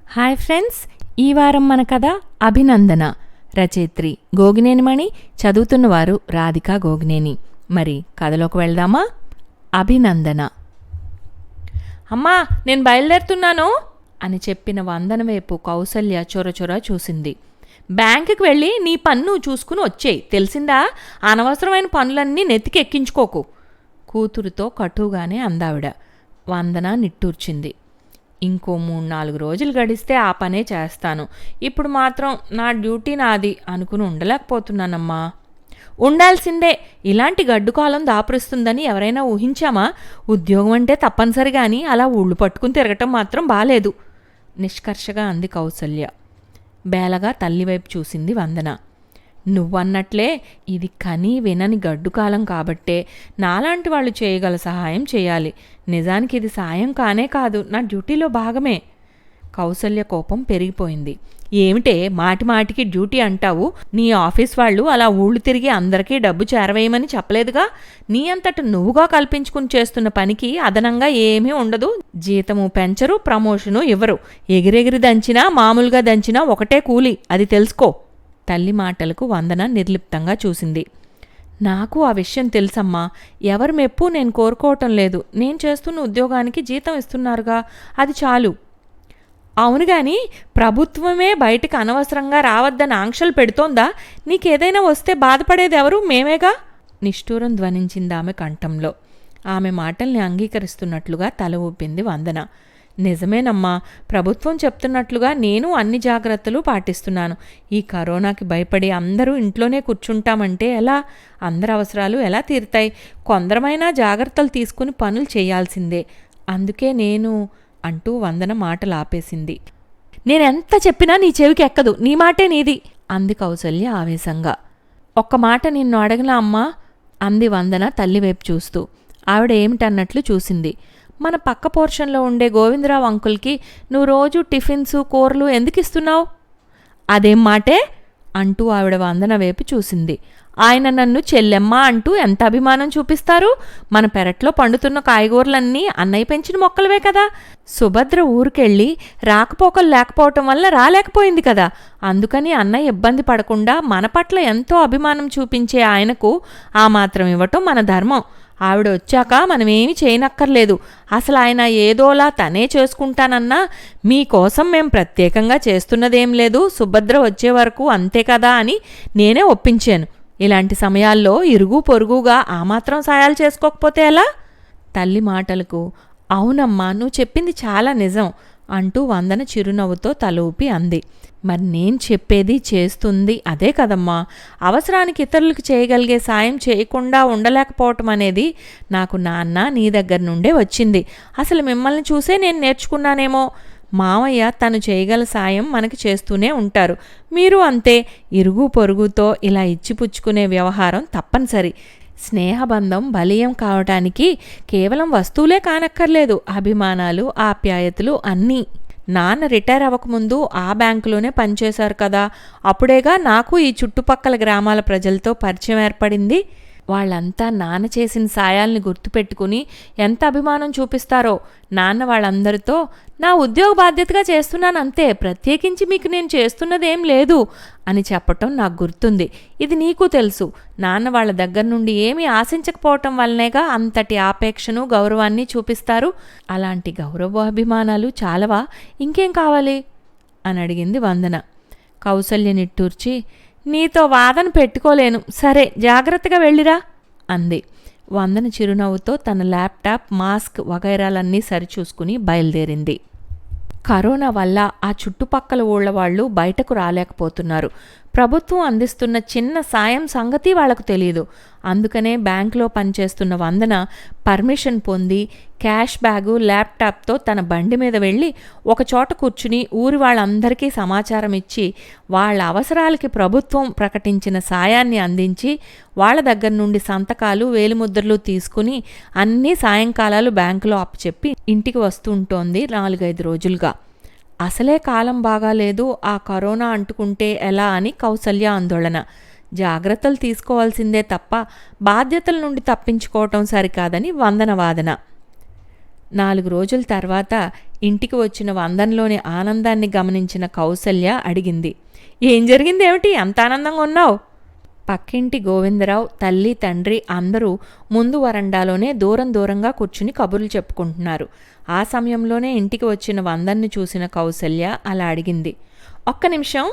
Hi friends, ఈ వారం మన కథ అభినందన. రచయిత్రి గోగినేనిమణి, చదువుతున్నవారు రాధికా గోగినేని. మరి కథలోకి వెళ్దామా? అభినందన. అమ్మా, నేను బయలుదేరుతున్నాను అని చెప్పిన వందన వైపు కౌసల్య చొరచొర చూసింది. బ్యాంకుకి వెళ్ళి నీ పన్ను చూసుకుని వచ్చేయి, తెలిసిందా? అనవసరమైన పనులన్నీ నెత్తికెక్కించుకోకు కూతురుతో కటుగానే అందావిడ. వందన నిట్టూర్చింది. ఇంకో 3-4 రోజులు గడిస్తే ఆ పనే చేస్తాను. ఇప్పుడు మాత్రం నా డ్యూటీ నాది అనుకుని ఉండలేకపోతున్నానమ్మా. ఉండాల్సిందే. ఇలాంటి గడ్డుకాలం దాపురిస్తుందని ఎవరైనా ఊహించామా? ఉద్యోగం అంటే తప్పనిసరి కానీ అలా ఊళ్ళు పట్టుకుని తిరగటం మాత్రం బాలేదు నిష్కర్షగా అంది కౌసల్య. బేలగా తల్లివైపు చూసింది వందన. నువ్వన్నట్లే ఇది కనీ వినని గడ్డుకాలం కాబట్టే నాలాంటి వాళ్ళు చేయగల సహాయం చేయాలి. నిజానికి ఇది సాయం కానే కాదు, నా డ్యూటీలో భాగమే. కౌసల్య కోపం పెరిగిపోయింది. ఏమిటే మాటిమాటికి డ్యూటీ అంటావు? నీ ఆఫీస్ వాళ్ళు అలా ఊళ్ళు తిరిగి అందరికీ డబ్బు చేరవేయమని చెప్పలేదుగా? నీ అంతట నువ్వుగా కల్పించుకుని చేస్తున్న పనికి అదనంగా ఏమీ ఉండదు. జీతము పెంచరు, ప్రమోషను ఇవ్వరు. ఎగిరెగిరి దంచినా మామూలుగా దంచినా ఒకటే కూలి, అది తెలుసుకో. తల్లి మాటలకు వందన నిర్లిప్తంగా చూసింది. నాకు ఆ విషయం తెలుసమ్మా. ఎవరి మెప్పు నేను కోరుకోవటం లేదు. నేను చేస్తున్న ఉద్యోగానికి జీతం ఇస్తున్నారుగా, అది చాలు. అవును గాని ప్రభుత్వమే బయటకు అనవసరంగా రావద్దని ఆంక్షలు పెడుతోందా? నీకేదైనా వస్తే బాధపడేది ఎవరు? మేమేగా. నిష్ఠూరం ధ్వనించింది ఆమె కంఠంలో. ఆమె మాటల్ని అంగీకరిస్తున్నట్లుగా తల ఊపింది వందన. నిజమేనమ్మా, ప్రభుత్వం చెప్తున్నట్లుగా నేను అన్ని జాగ్రత్తలు పాటిస్తున్నాను. ఈ కరోనాకి భయపడి అందరూ ఇంట్లోనే కూర్చుంటామంటే ఎలా? అందరి అవసరాలు ఎలా తీరుతాయి? కొందరమైనా జాగ్రత్తలు తీసుకుని పనులు చేయాల్సిందే. అందుకే నేను అంటూ వందన మాటలు ఆపేసింది. నేనెంత చెప్పినా నీ చెవికి ఎక్కదు, నీ మాటే నీది అంది కౌసల్య ఆవేశంగా. ఒక్క మాట నిన్ను అడగలా అమ్మా అంది వందన తల్లివైపు చూస్తూ. ఆవిడ ఏమిటన్నట్లు చూసింది. మన పక్క పోర్షన్లో ఉండే గోవిందరావు అంకుల్కి నువ్వు రోజు టిఫిన్సు కూరలు ఎందుకు ఇస్తున్నావు? అదేం మాటే అంటూ ఆవిడ వందన వైపు చూసింది. ఆయన నన్ను చెల్లెమ్మ అంటూ ఎంత అభిమానం చూపిస్తారు. మన పెరట్లో పండుతున్న కాయగూరలన్నీ అన్నయ్య పెంచిన మొక్కలవే కదా. సుభద్ర ఊరికెళ్ళి రాకపోకలు లేకపోవటం వల్ల రాలేకపోయింది కదా. అందుకని అన్నయ్య ఇబ్బంది పడకుండా మన పట్ల ఎంతో అభిమానం చూపించే ఆయనకు ఆ మాత్రం ఇవ్వటం మన ధర్మం. ఆవిడ వచ్చాక మనమేమీ చేయనక్కర్లేదు. అసలు ఆయన ఏదోలా తనే చేసుకుంటానన్నా మీకోసం మేం ప్రత్యేకంగా చేస్తున్నదేం లేదు. సుభద్ర వచ్చే వరకు అంతే కదా అని నేనే ఒప్పించాను. ఇలాంటి సమయాల్లో ఇరుగు పొరుగుగా ఆ మాత్రం సాయాలు చేసుకోకపోతే ఎలా? తల్లి మాటలకు అవునమ్మా, నువ్వు చెప్పింది చాలా నిజం అంటూ వందన చిరునవ్వుతో తల ఊపి అంది. మరి నేను చెప్పేది చేస్తుంది అదే కదమ్మా. అవసరానికి ఇతరులకు చేయగలిగే సాయం చేయకుండా ఉండలేకపోవటం అనేది నాకు నాన్న నీ దగ్గర నుండే వచ్చింది. అసలు మిమ్మల్ని చూసే నేను నేర్చుకున్నానేమో. మావయ్య తను చేయగల సాయం మనకి చేస్తూనే ఉంటారు. మీరు అంతే. ఇరుగు పొరుగుతో ఇలా ఇచ్చిపుచ్చుకునే వ్యవహారం తప్పనిసరి. స్నేహబంధం బలీయం కావటానికి కేవలం వస్తువులే కానక్కర్లేదు, అభిమానాలు, ఆప్యాయతలు అన్నీ. నాన్న రిటైర్ అవ్వకముందు ఆ బ్యాంకులోనే పనిచేశారు కదా. అప్పుడేగా నాకు ఈ చుట్టుపక్కల గ్రామాల ప్రజలతో పరిచయం ఏర్పడింది. వాళ్ళంతా నాన్న చేసిన సాయాల్ని గుర్తుపెట్టుకుని ఎంత అభిమానం చూపిస్తారో. నాన్న వాళ్ళందరితో నా ఉద్యోగ బాధ్యతగా చేస్తున్నానంతే, ప్రత్యేకించి మీకు నేను చేస్తున్నదేం లేదు అని చెప్పటం నాకు గుర్తుంది. ఇది నీకు తెలుసు. నాన్న వాళ్ళ దగ్గర నుండి ఏమీ ఆశించకపోవటం వల్లనేగా అంతటి ఆపేక్షను గౌరవాన్ని చూపిస్తారు. అలాంటి గౌరవాభిమానాలు చాలవా? ఇంకేం కావాలి అని అడిగింది వందన. కౌసల్య నిట్టూర్చి నీతో వాదన పెట్టుకోలేను, సరే జాగ్రత్తగా వెళ్ళిరా అంది. వందన చిరునవ్వుతో తన ల్యాప్టాప్, మాస్క్ వగైరాలన్నీ సరిచూసుకుని బయలుదేరింది. కరోనా వల్ల ఆ చుట్టుపక్కల ఊళ్ళ వాళ్ళు బయటకు రాలేకపోతున్నారు. ప్రభుత్వం అందిస్తున్న చిన్న సాయం సంగతి వాళ్లకు తెలియదు. అందుకనే బ్యాంకులో పనిచేస్తున్న వందన పర్మిషన్ పొంది క్యాష్ బ్యాగు, ల్యాప్టాప్తో తన బండి మీద వెళ్ళి ఒకచోట కూర్చుని ఊరి వాళ్ళందరికీ సమాచారం ఇచ్చి వాళ్ళ అవసరాలకి ప్రభుత్వం ప్రకటించిన సాయాన్ని అందించి వాళ్ళ దగ్గర నుండి సంతకాలు, వేలిముద్రలు తీసుకుని అన్ని సాయంకాలాలు బ్యాంకులో అప్పచెప్పి ఇంటికి వస్తుంటోంది 4-5 రోజులుగా. అసలే కాలం బాగాలేదు, ఆ కరోనా అంటుకుంటే ఎలా అని కౌసల్య ఆందోళన. జాగ్రత్తలు తీసుకోవాల్సిందే తప్ప బాధ్యతల నుండి తప్పించుకోవటం సరికాదని వందన వాదన. 4 రోజుల తర్వాత ఇంటికి వచ్చిన వందనలోని ఆనందాన్ని గమనించిన కౌసల్య అడిగింది, ఏం జరిగిందేమిటి అంత ఆనందంగా ఉన్నావు? పక్కింటి గోవిందరావు తల్లి తండ్రి అందరూ ముందు వరండాలోనే దూరం దూరంగా కూర్చుని కబుర్లు చెప్పుకుంటున్నారు. ఆ సమయంలోనే ఇంటికి వచ్చిన వందన్ని చూసిన కౌసల్య అలా అడిగింది. ఒక్క నిమిషం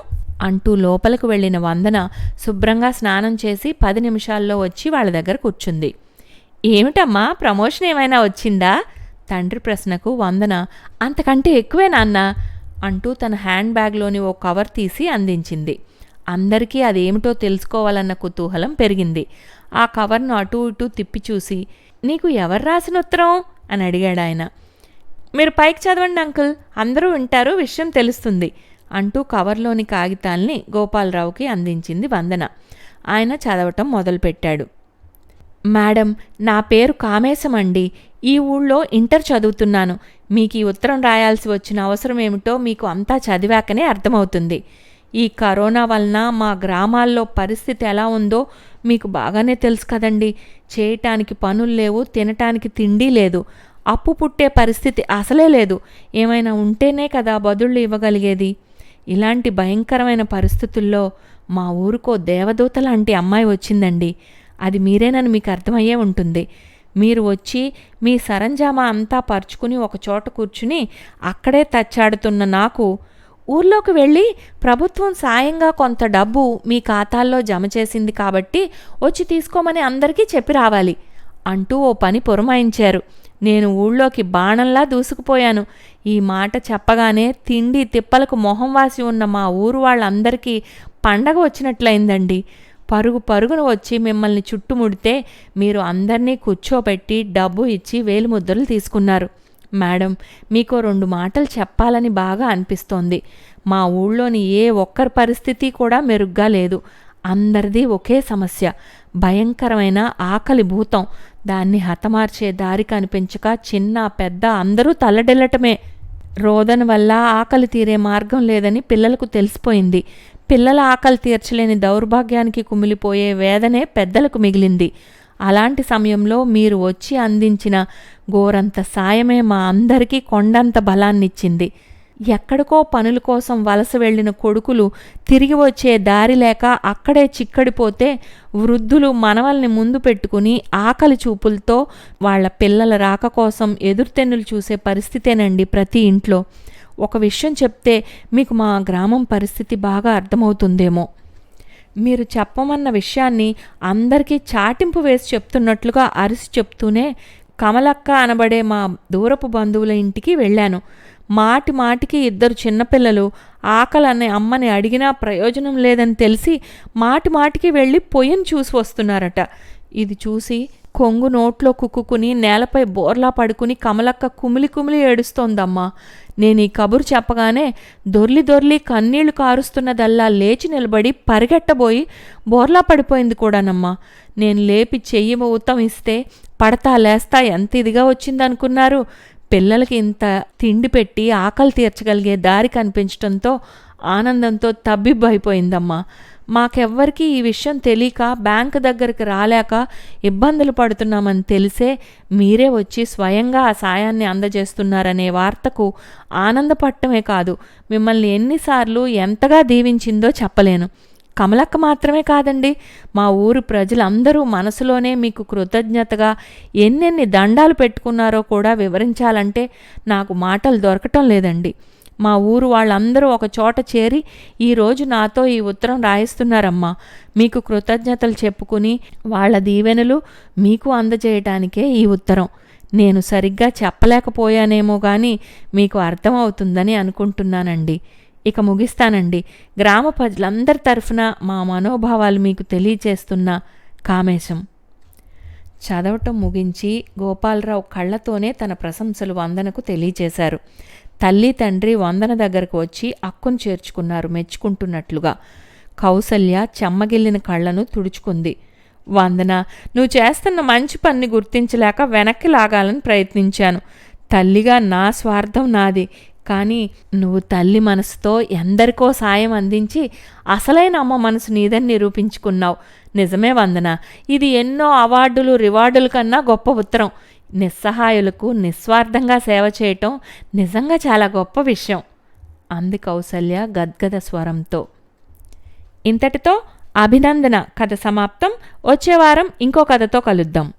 అంటూ లోపలకు వెళ్ళిన వందన శుభ్రంగా స్నానం చేసి 10 నిమిషాల్లో వచ్చి వాళ్ళ దగ్గర కూర్చుంది. ఏమిటమ్మా, ప్రమోషన్ ఏమైనా వచ్చిందా? తండ్రి ప్రశ్నకు వందన అంతకంటే ఎక్కువే నాన్న అంటూ తన హ్యాండ్ బ్యాగ్లోని ఓ కవర్ తీసి అందించింది. అందరికీ అదేమిటో తెలుసుకోవాలన్న కుతూహలం పెరిగింది. ఆ కవర్ను అటూ ఇటూ తిప్పి చూసి, నీకు ఎవరు రాసిన ఉత్తరం అని అడిగాడాయన. మీరు పైకి చదవండి అంకుల్, అందరూ వింటారు, విషయం తెలుస్తుంది అంటూ కవర్లోని కాగితాల్ని గోపాలరావుకి అందించింది వందన. ఆయన చదవటం మొదలుపెట్టాడు. మేడం, నా పేరు కామేశం అండి. ఈ ఊళ్ళో ఇంటర్ చదువుతున్నాను. మీకు ఈ ఉత్తరం రాయాల్సి వచ్చిన అవసరం ఏమిటో మీకు అంతా చదివాకనే అర్థమవుతుంది. ఈ కరోనా వలన మా గ్రామాల్లో పరిస్థితి ఎలా ఉందో మీకు బాగానే తెలుసు కదండి. చేయటానికి పనులు లేవు, తినటానికి తిండి లేదు, అప్పు పుట్టే పరిస్థితి అసలే లేదు. ఏమైనా ఉంటేనే కదా బదుళ్ళు ఇవ్వగలిగేది. ఇలాంటి భయంకరమైన పరిస్థితుల్లో మా ఊరుకో దేవదూత లాంటి అమ్మాయి వచ్చిందండి. అది మీరేనని మీకు అర్థమయ్యే ఉంటుంది. మీరు వచ్చి మీ సరంజామా అంతా పరుచుకుని ఒకచోట కూర్చుని అక్కడే తచ్చాడుతున్న నాకు ఊర్లోకి వెళ్ళి ప్రభుత్వం సాయంగా కొంత డబ్బు మీ ఖాతాల్లో జమ చేసింది కాబట్టి వచ్చి తీసుకోమని అందరికీ చెప్పి రావాలి అంటూ ఓ పని పురమాయించారు. నేను ఊళ్ళోకి బాణంలా దూసుకుపోయాను. ఈ మాట చెప్పగానే తిండి తిప్పలకు మొహం వాసి ఉన్న మా ఊరు వాళ్ళందరికీ పండగ వచ్చినట్లయిందండి. పరుగు పరుగున వచ్చి మిమ్మల్ని చుట్టుముడితే మీరు అందర్నీ కూర్చోబెట్టి డబ్బు ఇచ్చి వేలిముద్రలు తీసుకున్నారు. మేడం, మీకో 2 మాటలు చెప్పాలని బాగా అనిపిస్తోంది. మా ఊళ్ళోని ఏ ఒక్కరి పరిస్థితి కూడా మెరుగ్గా లేదు. అందరిది ఒకే సమస్య, భయంకరమైన ఆకలి భూతం. దాన్ని హతమార్చే దారి కనిపించక చిన్న పెద్ద అందరూ తల్లడిల్లటమే. రోదన వల్ల ఆకలి తీరే మార్గం లేదని పిల్లలకు తెలిసిపోయింది. పిల్లల ఆకలి తీర్చలేని దౌర్భాగ్యానికి కుమిలిపోయే వేదనే పెద్దలకు మిగిలింది. అలాంటి సమయంలో మీరు వచ్చి అందించిన గోరంత సాయమే మా అందరికీ కొండంత బలాన్నిచ్చింది. ఎక్కడికో పనుల కోసం వలస వెళ్లిన కొడుకులు తిరిగి వచ్చే దారి లేక అక్కడే చిక్కడిపోతే వృద్ధులు మనవల్ని ముందు పెట్టుకుని ఆకలి చూపులతో వాళ్ల పిల్లల రాక కోసం ఎదురుతెన్నులు చూసే పరిస్థితేనండి ప్రతి ఇంట్లో. ఒక విషయం చెప్తే మీకు మా గ్రామం పరిస్థితి బాగా అర్థమవుతుందేమో. మీరు చెప్పమన్న విషయాన్ని అందరికీ చాటింపు వేసి చెప్తున్నట్లుగా అరిసి చెప్తూనే కమలక్క అనబడే మా దూరపు బంధువుల ఇంటికి వెళ్ళాను. మాటి మాటికి 2 చిన్నపిల్లలు ఆకలనే అమ్మని అడిగినా ప్రయోజనం లేదని తెలిసి మాటి మాటికి వెళ్ళి పొయ్యిని చూసి వస్తున్నారట. ఇది చూసి కొంగు నోట్లో కుక్కుని నేలపై బోర్లా పడుకుని కమలక్క కుమిలి కుమిలి ఏడుస్తోందమ్మా. నేను ఈ కబురు చెప్పగానే దొర్లి దొర్లి కన్నీళ్లు కారుస్తున్నదల్లా లేచి నిలబడి పరిగెట్టబోయి బోర్లా పడిపోయింది కూడానమ్మా. నేను లేపి చెయ్యి ఊతం ఇస్తే పడతా లేస్తా ఎంత ఇదిగా వచ్చిందనుకున్నారు. పిల్లలకి ఇంత తిండి పెట్టి ఆకలి తీర్చగలిగే దారి కనిపించటంతో ఆనందంతో తబ్బిబ్బైపోయిందమ్మా. మాకెవ్వరికీ ఈ విషయం తెలియక బ్యాంకు దగ్గరికి రాలేక ఇబ్బందులు పడుతున్నామని తెలిసే మీరే వచ్చి స్వయంగా ఆ సాయాన్ని అందజేస్తున్నారనే వార్తకు ఆనందపడటమే కాదు, మిమ్మల్ని ఎన్నిసార్లు ఎంతగా దీవించిందో చెప్పలేను. కమలక్క మాత్రమే కాదండి, మా ఊరు ప్రజలందరూ మనసులోనే మీకు కృతజ్ఞతగా ఎన్నెన్ని దండాలు పెట్టుకున్నారో కూడా వివరించాలంటే నాకు మాటలు దొరకటం లేదండి. మా ఊరు వాళ్ళందరూ ఒక చోట చేరి ఈరోజు నాతో ఈ ఉత్తరం రాయిస్తున్నారమ్మా. మీకు కృతజ్ఞతలు చెప్పుకుని వాళ్ళ దీవెనలు మీకు అందజేయటానికే ఈ ఉత్తరం. నేను సరిగ్గా చెప్పలేకపోయానేమో కానీ మీకు అర్థమవుతుందని అనుకుంటున్నానండి. ఇక ముగిస్తానండి. గ్రామ ప్రజలందరి తరఫున మా మనోభావాలు మీకు తెలియచేస్తున్న కామేశం. చదవటం ముగించి గోపాలరావు కళ్లతోనే తన ప్రశంసలు వందనకు తెలియచేశారు. తల్లి తండ్రి వందన దగ్గరకు వచ్చి అక్కును చేర్చుకున్నారు మెచ్చుకుంటున్నట్లుగా. కౌసల్య చెమ్మగిల్లిన కళ్లను తుడుచుకుంది. వందన, నువ్వు చేస్తున్న మంచి పని గుర్తించలేక వెనక్కి లాగాలని ప్రయత్నించాను. తల్లిగా నా స్వార్థం నాది, కానీ నువ్వు తల్లి మనసుతో ఎందరికో సాయం అందించి అసలైన అమ్మ మనసు నీదని నిరూపించుకున్నావు. నిజమే వందన, ఇది ఎన్నో అవార్డులు రివార్డుల కన్నా గొప్ప ఉత్తరం. నిస్సహాయులకు నిస్వార్థంగా సేవ చేయటం నిజంగా చాలా గొప్ప విషయం అంది కౌసల్య గద్గద స్వరంతో. ఇంతటితో అభినందన కథ సమాప్తం. వచ్చే వారం ఇంకో కథతో కలుద్దాం.